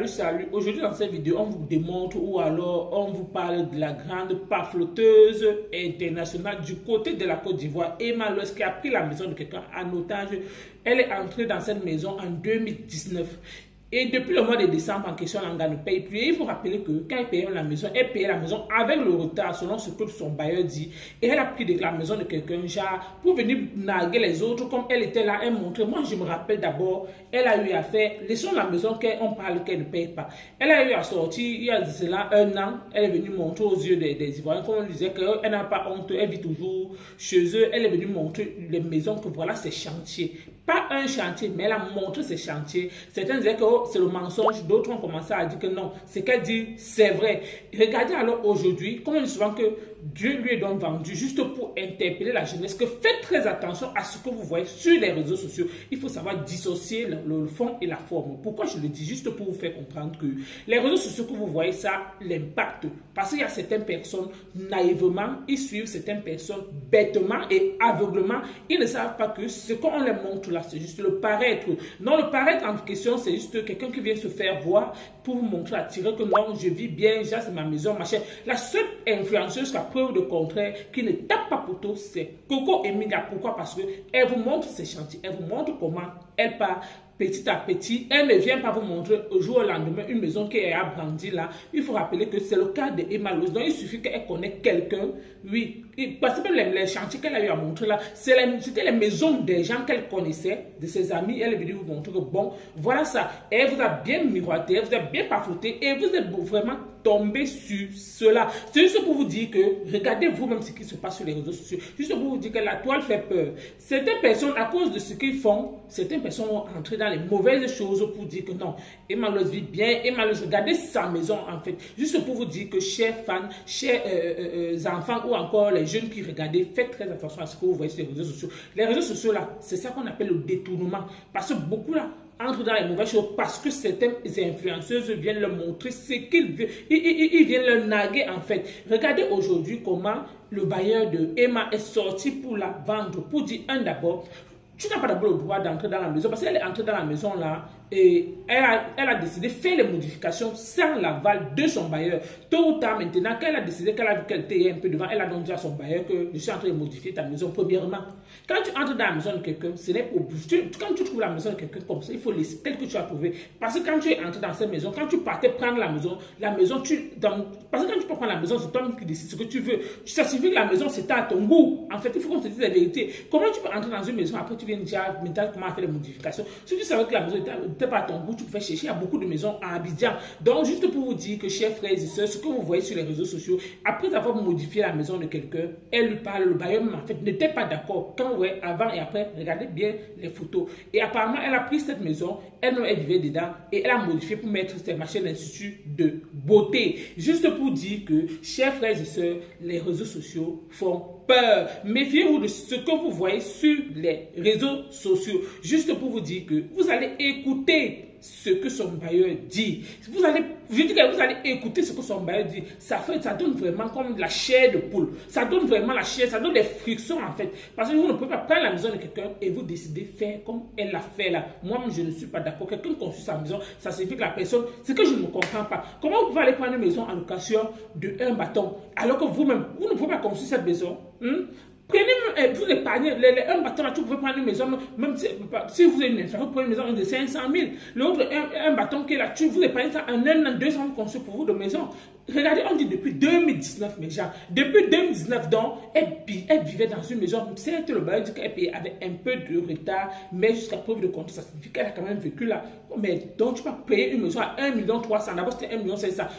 Salut. Aujourd'hui dans cette vidéo, on vous démontre ou alors on vous parle de la grande pafloteuse internationale du côté de la Côte d'Ivoire, Emma Loes, qui a pris la maison de quelqu'un en otage. Elle est entrée dans cette maison en 2019. Et depuis le mois de décembre en question, Langa ne paye plus. Et il faut rappeler que quand elle payait la maison, elle payait la maison avec le retard selon ce que son bailleur dit. Et elle a pris de la maison de quelqu'un, genre, pour venir narguer les autres. Comme elle était là, elle montrait. Moi, je me rappelle d'abord, elle a eu à faire, laissons la maison qu'on parle qu'elle ne paye pas. Elle a eu à sortir, il y a cela 1 an, elle est venue montrer aux yeux des Ivoiriens, comme on disait qu'elle n'a pas honte, elle vit toujours chez eux. Elle est venue montrer les maisons, que voilà ses chantiers. Pas un chantier, mais elle a montré ses chantiers. Certains disaient que c'est le mensonge, d'autres ont commencé à dire que non, ce qu'elle dit, c'est vrai. Regardez alors aujourd'hui, comme on dit souvent que Dieu lui est donc vendu juste pour interpeller la jeunesse, que faites très attention à ce que vous voyez sur les réseaux sociaux. Il faut savoir dissocier le fond et la forme. Pourquoi je le dis? Juste pour vous faire comprendre que les réseaux sociaux que vous voyez, ça l'impacte. Parce qu'il y a certaines personnes, naïvement, ils suivent certaines personnes bêtement et aveuglement. Ils ne savent pas que ce qu'on leur montre là, c'est juste le paraître. Non, le paraître en question, c'est juste quelqu'un qui vient se faire voir pour vous montrer, attirer que non, je vis bien, j'ai c'est ma maison, machin. La seule influenceuse qui a preuve de contraire, qui ne tape pas poteau, c'est Coco Emilia. Pourquoi? Parce qu'elle vous montre ses chantiers, elle vous montre comment elle part petit à petit. Elle ne vient pas vous montrer au jour au lendemain une maison qui est agrandie là. Il faut rappeler que c'est le cas de Emma Loes. Donc il suffit qu'elle connaisse quelqu'un. Oui, parce que même les chantiers qu'elle a eu à montrer là, c'était les maisons des gens qu'elle connaissait, de ses amis. Elle est venue vous montrer que bon, voilà ça. Et elle vous a bien miroité, elle vous a bien pafouté et vous êtes vraiment tombé sur cela. C'est juste pour vous dire que regardez vous-même ce qui se passe sur les réseaux sociaux. Juste pour vous dire que la toile fait peur. Certaines personnes, à cause de ce qu'ils font, certaines personnes vont entrer dans les mauvaises choses pour dire que non, Emma Loes vit bien, Emma Loes, regardez sa maison en fait. Juste pour vous dire que chers fans, chers enfants ou encore les jeunes qui regardent, faites très attention à ce que vous voyez sur les réseaux sociaux. Les réseaux sociaux là, c'est ça qu'on appelle le détournement. Parce que beaucoup là entrent dans les mauvaises choses parce que certaines influenceuses viennent leur montrer ce qu'ils veulent. Ils viennent leur narguer en fait. Regardez aujourd'hui comment le bailleur de Emma est sorti pour la vendre, pour dire d'abord, tu n'as pas d'abord le droit d'entrer dans la maison parce qu'elle est entrée dans la maison là et elle a décidé de faire les modifications sans l'aval de son bailleur. Tôt ou tard maintenant, qu'elle a décidé qu'elle a vu qu'elle était un peu devant, elle a donc dit à son bailleur que je suis en train de modifier ta maison. Premièrement, quand tu entres dans la maison de quelqu'un, ce n'est pas quand tu trouves la maison de quelqu'un comme ça, il faut laisser tel que tu as trouvé. Parce que quand tu es entré dans cette maison, quand tu partais prendre la maison parce que quand tu peux prendre la maison, c'est toi qui décides ce que tu veux. Ça suffit que la maison c'est à ton goût. En fait, il faut qu'on se dise la vérité. Comment tu peux entrer dans une maison après tu viens dire maintenant comment faire les modifications? Si tu savais que la maison n'était pas à ton goût, tu pouvais chercher. Il y a beaucoup de maisons à Abidjan. Donc, juste pour vous dire que, chers frères et sœurs, ce que vous voyez sur les réseaux sociaux, après avoir modifié la maison de quelqu'un, elle lui parle, le bailleur en fait n'était pas d'accord. Quand vous voyez avant et après, regardez bien les photos. Et apparemment, elle a pris cette maison, elle vivait dedans et elle a modifié pour mettre ses machines d'institut de beauté. Juste pour dire que, chers frères et sœurs, les réseaux sociaux font peur. Méfiez-vous de ce que vous voyez sur les réseaux sociaux. Juste pour vous dire que vous allez écouter ce que son bailleur dit. Je dis que vous allez écouter ce que son bailleur dit. Ça donne vraiment comme de la chair de poule. Ça donne vraiment la chair, ça donne des frictions en fait. Parce que vous ne pouvez pas prendre la maison de quelqu'un et vous décidez de faire comme elle l'a fait là. Moi-même, je ne suis pas d'accord. Quelqu'un construit sa maison, ça signifie que la personne, c'est que je ne comprends pas. Comment vous pouvez aller prendre une maison en location de 1 bâton alors que vous-même, vous ne pouvez pas construire cette maison? Prenez, vous épargnez, un bâton là, tu pouvez prendre une maison, même si vous avez une maison, vous prenez une maison de 500 000. L'autre, un bâton qui est là, vous épargnez ça en 1 an, 2 ans construire pour vous de maison. Regardez, on dit depuis 2019, mes gens. Depuis 2019, donc, elle vivait dans une maison. C'est le bailleur dit qu'elle payait avec un peu de retard, mais jusqu'à preuve de compte, ça signifie qu'elle a quand même vécu là. Mais donc, tu peux payer une maison à 1,3 million. D'abord, c'était 1,5 million.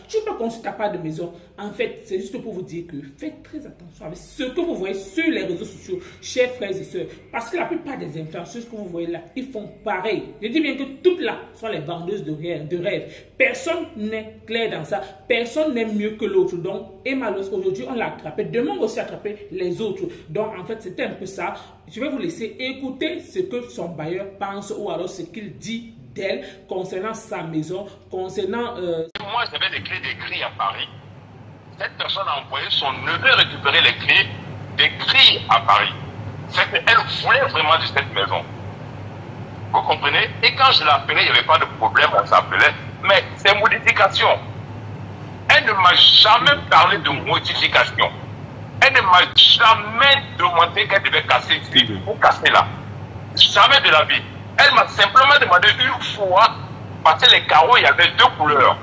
Tu peux pas construire ta part de maison. En fait, c'est juste pour vous dire que faites très attention avec ce que vous voyez sur les réseaux sociaux, chers frères et sœurs. Parce que la plupart des influenceuses que vous voyez là, ils font pareil. Je dis bien que toutes là sont les vendeuses de rêves. Personne n'est clair dans ça. Personne n'est mieux que l'autre. Donc, Emma Loes, aujourd'hui, on l'a attrapé. Demain, on va aussi attraper les autres. Donc, en fait, c'était un peu ça. Je vais vous laisser écouter ce que son bailleur pense ou alors ce qu'il dit d'elle concernant sa maison, concernant... Moi, j'avais des clés à Paris. Cette personne a envoyé son neveu récupérer les clés à Paris. C'est qu'elle voulait vraiment de cette maison. Vous comprenez? Et quand je l'appelais, il n'y avait pas de problème, on s'appelait. Mais c'est modification. Elle ne m'a jamais parlé de modification. Elle ne m'a jamais demandé qu'elle devait casser ici ou casser là. Jamais de la vie. Elle m'a simplement demandé une fois, parce que les carreaux, il y avait deux couleurs.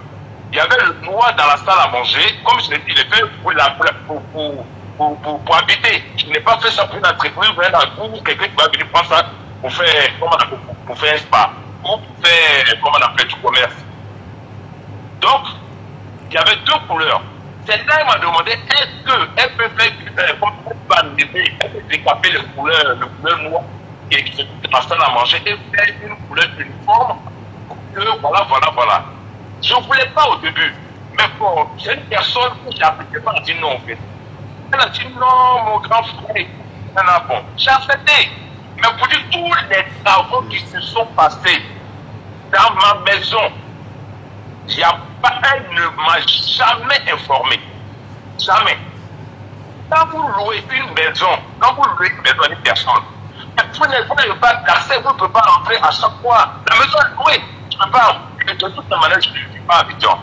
Il y avait le noir dans la salle à manger, comme je l'ai dit, il est fait pour habiter. Je n'ai pas fait ça pour une entreprise, ou quelqu'un qui va venir prendre ça pour faire, pour faire un spa, ou pour faire, comment on appelle, du commerce. Donc, il y avait deux couleurs. Celle-là, elle m'a demandé, est-ce qu'elle peut faire, comme elle peut enlever, elle peut décaper les couleurs, le couleur noir qui est dans la salle à manger, et faire une couleur uniforme, que voilà. Je ne voulais pas au début, mais bon, c'est une personne qui n'a pas dit non, en fait. Elle a dit non, mon grand frère, bon, j'ai accepté. Mais pour dire tous les travaux qui se sont passés dans ma maison, elle ne m'a jamais informé. Jamais. Quand vous louez une maison, à une personne, vous n'avez pas d'accès, vous ne pouvez pas rentrer à chaque fois. La maison est louée. Je ne peux pas, de toute manière, je ne vis pas à Abidjan.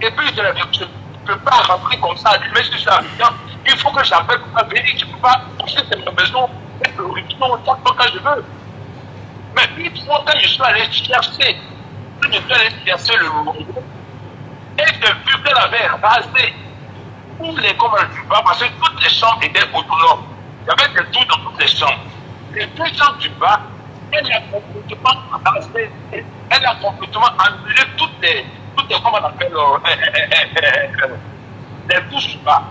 Et puis, je ne peux pas rentrer comme ça, mais si je suis à Abidjan, il faut que j'appelle pour venir. Je ne peux pas pousser cette maison, le ruption autant que je veux. Mais une fois que je suis allé chercher, le loyer, et j'ai vu qu'elle avait rasé tous les communs du bas, parce que toutes les chambres étaient autonomes. Il y avait des trous dans toutes les chambres. Les deux chambres du bas, elle a complètement rasé, elle a complètement annulé toutes les comment on appelle, les touches du bas.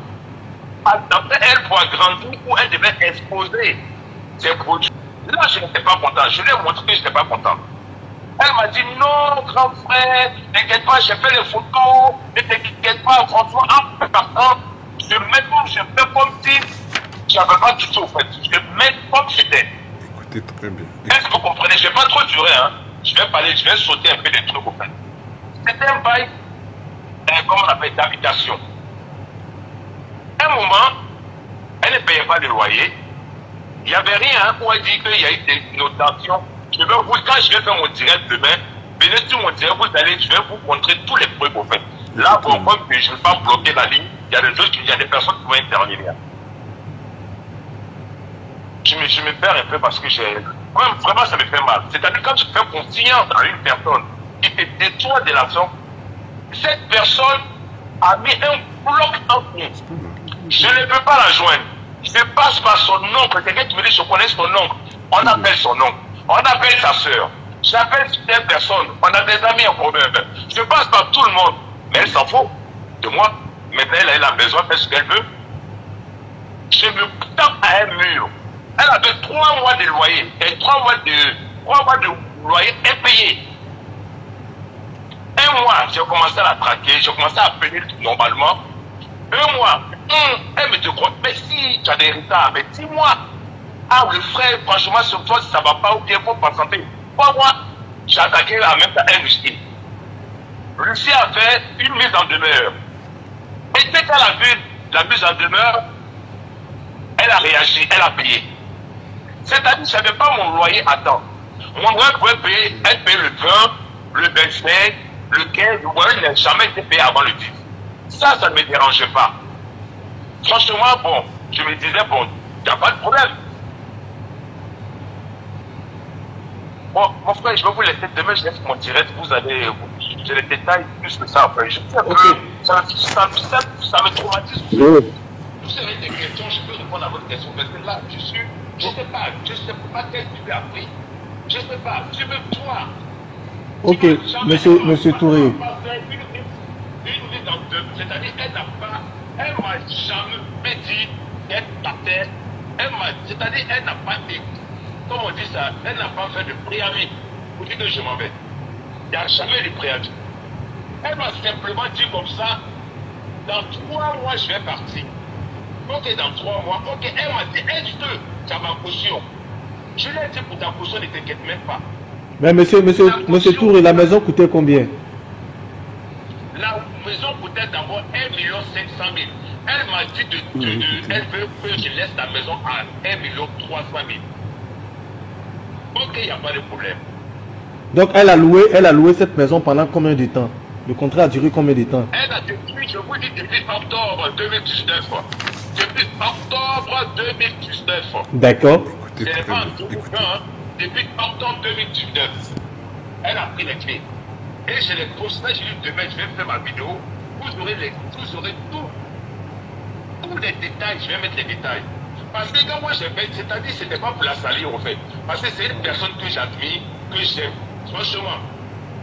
Après, elle, pour agrandir, où elle devait exposer ses produits. Là, je n'étais pas content. Je lui ai montré que je n'étais pas content. Elle m'a dit non, grand frère, t'inquiète pas, j'ai fait les photos, ne t'inquiète pas, François, en partant, je fais comme si j'avais pas du tout fait. Je mets comme c'était. Écoutez très bien. Est-ce que vous comprenez? Je ne vais pas trop durer, hein. Je vais sauter un peu des trucs au fait. C'était un bail, comment on appelle, d'habitation. À un moment, elle ne payait pas de loyer. Il n'y avait rien où elle dit qu'il y a eu des notations. Quand je vais faire mon direct demain, venez sur mon direct, je vais vous montrer tous les preuves au fait. Là, pour moi, je ne vais pas bloquer la ligne. Il y a des personnes qui vont intervenir. Je me perds un peu parce que vraiment, ça me fait mal. C'est-à-dire, quand tu fais confiance à une personne qui te détourne de l'action, cette personne a mis un bloc en compte. Je ne peux pas la joindre. Je passe par son oncle. Quelqu'un qui me dit, je connais son oncle. On appelle son oncle. On appelle sa soeur. J'appelle cette personne. On a des amis en commun. Je passe par tout le monde. Mais elle s'en fout de moi. Maintenant, elle a besoin de faire ce qu'elle veut. Je me tape à un mur. Elle avait 3 mois de loyer. Et 3 mois de loyer impayé. Un mois, j'ai commencé à la traquer. J'ai commencé à appeler normalement. 1 mois. Elle me dit, mais si tu as des retards, mais 10 mois. Ah, le frère, franchement, sur toi, ça ne va pas ou bien pour pas santé. 3 mois, j'ai attaqué en même temps un Lucie. Lucie a fait une mise en demeure. Et dès qu'elle a vu la mise en demeure, elle a réagi, elle a payé. C'est-à-dire, je n'avais pas mon loyer à temps. Mon loyer pouvait payer, elle paye le 20, le 25, le 15, le loyer n'a jamais été payé avant le 10. Ça ne me dérangeait pas. Franchement, bon, je me disais, bon, il n'y a pas de problème. Bon, mon frère, je vais vous laisser demain, je laisse mon direct, vous allez, j'ai les détails plus que ça après. Je sais okay. Ça me traumatise. Vous savez des questions, je peux répondre à votre question, parce que là, je ne sais pas quel tu as appris. Je ne sais pas, je veux toi. Ok, monsieur Touré. Une mise en deux, c'est-à-dire, elle m'a jamais dit qu'elle partait, c'est-à-dire, elle n'a pas dit. Comme on dit ça, elle n'a pas fait de préavis pour dire que je m'en vais. Il n'y a jamais de préavis. Elle m'a simplement dit comme ça, dans 3 mois, je vais partir. Ok, dans 3 mois, ok, elle m'a dit, est-ce que tu as ma caution? Je lui ai dit, pour ta caution, ne t'inquiète même pas. Mais monsieur Touré, la maison coûtait combien? La maison coûtait d'abord 1 500 000. Elle m'a dit, elle veut que je laisse la maison à 1 300 000. Ok, il n'y a pas de problème. Donc elle a loué cette maison pendant combien de temps? Le contrat a duré combien de temps? Elle a depuis, je vous dis, depuis octobre 2019. Depuis octobre 2019. D'accord. C'est pas un tout bouquin, hein. Depuis octobre 2019. Elle a pris les clés. Et je les posterai, je lui dis demain, je vais faire ma vidéo. Vous aurez tous les détails, je vais mettre les détails. Parce que quand moi j'ai fait, c'est-à-dire c'était pas pour la salir en fait. Parce que c'est une personne que j'admire, que j'aime. Franchement,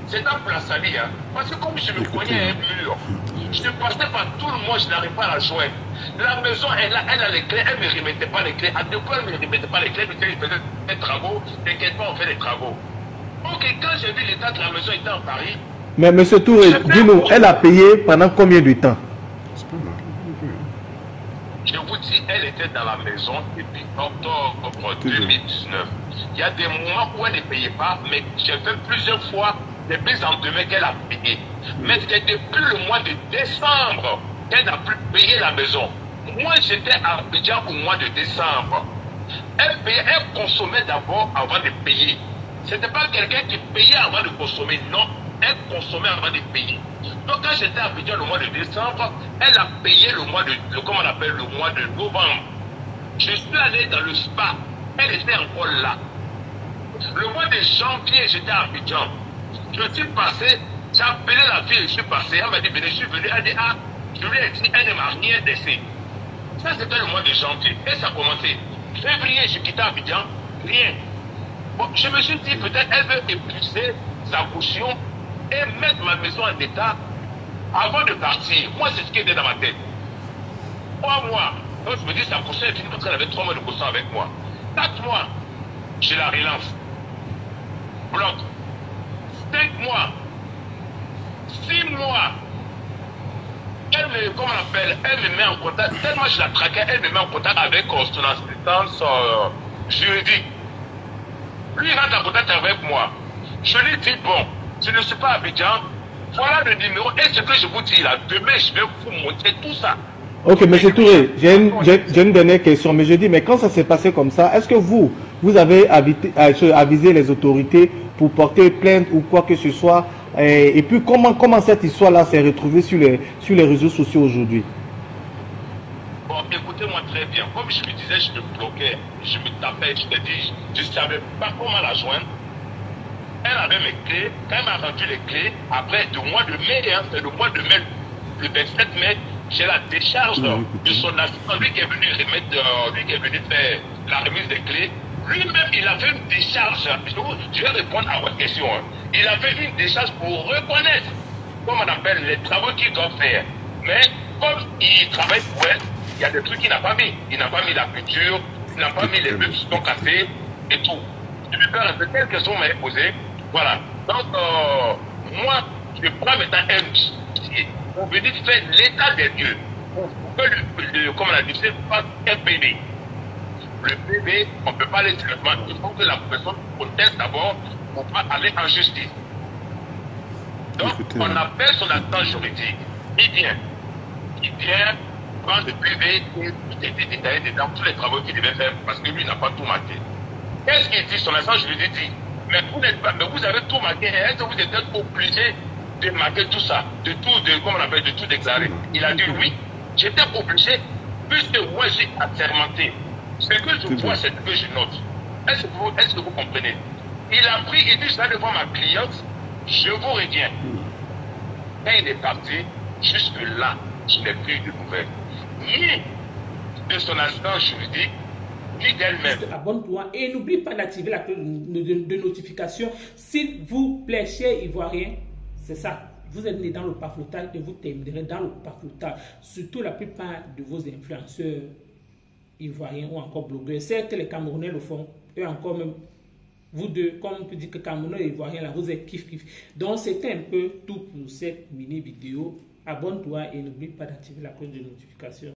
c'est pas pour la salir. Hein. Parce que comme je me cognais à un mur, je passais par tout le monde, je n'arrive pas à la joindre. La maison, elle a les clés, elle ne me remettait pas les clés. À deux fois, elle ne me remettait pas les clés, parce qu'elle faisait des travaux. T'inquiète pas, on fait des travaux. Donc quand j'ai vu l'état de la maison était en Paris. Mais monsieur Touré, dis-nous, elle a payé pendant combien de temps? Je vous dis, elle était dans la maison depuis octobre 2019. Il y a des moments où elle ne payait pas, mais j'ai fait plusieurs fois des mises en demeure qu'elle a payé. Mais c'est depuis le mois de décembre qu'elle n'a plus payé la maison. Moi, j'étais à Abidjan au mois de décembre. Elle payait, elle consommait d'abord avant de payer. Ce n'était pas quelqu'un qui payait avant de consommer, non. Elle consommait avant de payer. Donc quand j'étais à Abidjan le mois de décembre, elle a payé le mois de, comment on appelle, le mois de novembre. Je suis allé dans le spa, elle était encore là. Le mois de janvier, j'étais à Abidjan. Je suis passé, j'ai appelé la fille, je suis passé, elle m'a dit, venez, je suis venu, elle dit, ah, je lui ai dit, elle ne m'a rien laissé. Ça c'était le mois de janvier, et ça a commencé. Février, je quittais Abidjan, rien. Bon, je me suis dit, peut-être elle veut épuiser sa caution et mettre ma maison en état avant de partir. Moi, c'est ce qui était dans ma tête. 3 mois. Donc, je me dis, sa caution est finie parce qu'elle avait 3 mois de caution avec moi. 4 mois, je la relance. Bloc. 5 mois. 6 mois. Elle me, comment on appelle, elle me met en contact. Tellement je la traquais, elle me met en contact avec son assistance juridique. Lui, il rentre en contact avec moi. Je lui dis, bon, je ne suis pas à Abidjan. Voilà le numéro. Et ce que je vous dis là, demain, je vais vous montrer tout ça. Ok, monsieur Touré, j'ai une dernière question. Mais je dis, mais quand ça s'est passé comme ça, est-ce que vous avez avisé les autorités pour porter plainte ou quoi que ce soit? Et puis, comment cette histoire-là s'est retrouvée sur les réseaux sociaux aujourd'hui? Bon, écoutez-moi très bien. Comme je me disais, je me bloquais, je me tapais, je me dis, je ne savais pas comment la joindre. Elle avait mes clés. Quand elle m'a rendu les clés, après le mois de mai, hein, c'est le mois de mai, le 27 mai, j'ai la décharge de son assistant, lui qui est venu remettre, lui qui est venu faire la remise des clés. Lui-même, il a fait une décharge. Je vais répondre à votre question. Hein. Il a fait une décharge pour reconnaître, comme on appelle, les travaux qu'il doit faire. Mais comme il travaille pour elle, il y a des trucs qu'il n'a pas mis. Il n'a pas mis la peinture, il n'a pas mis les meubles qui sont cassés et tout. Je vais faire un peu quelques questions m'avait posées. Voilà. Donc, moi, je prends maintenant un dossier pour venir faire l'état des lieux. Pour que comme on a dit, c'est pas un bébé. Le bébé, on ne peut pas aller directement. Il faut que la personne conteste d'abord pour pas aller en justice. Donc, on appelle son assistant juridique. Il vient, prendre le bébé et tout détaillé dedans, tous les travaux qu'il devait faire parce que lui n'a pas tout marqué. Qu'est-ce qu'il dit? Son assistant juridique dit, mais vous n'êtes pas, mais vous avez tout marqué. Est-ce que vous êtes obligé de marquer tout ça, comment on appelle, de tout déclarer? Il a dit oui, j'étais obligé, puisque moi j'ai assermenté. Ce que je vois, c'est ce que je note. Est-ce que vous comprenez? Il a pris, il dit, je vais devant ma cliente, je vous reviens. Quand il est parti, jusque là, je n'ai plus de nouvelles. Ni de son assistant juridique, ni d'elle-même. Abonne-toi et n'oublie pas d'activer la cloche de notification. S'il vous plaît, chers Ivoiriens, c'est ça. Vous êtes né dans le pafloutage et vous terminerez dans le pafloutage. Surtout la plupart de vos influenceurs ivoiriens ou encore blogueurs. Certes, les Camerounais le font. Et encore même, vous deux, comme on peut dire que Camerounais et Ivoiriens, là, vous êtes kiff-kiff. Donc, c'était un peu tout pour cette mini vidéo. Abonne-toi et n'oublie pas d'activer la cloche de notification.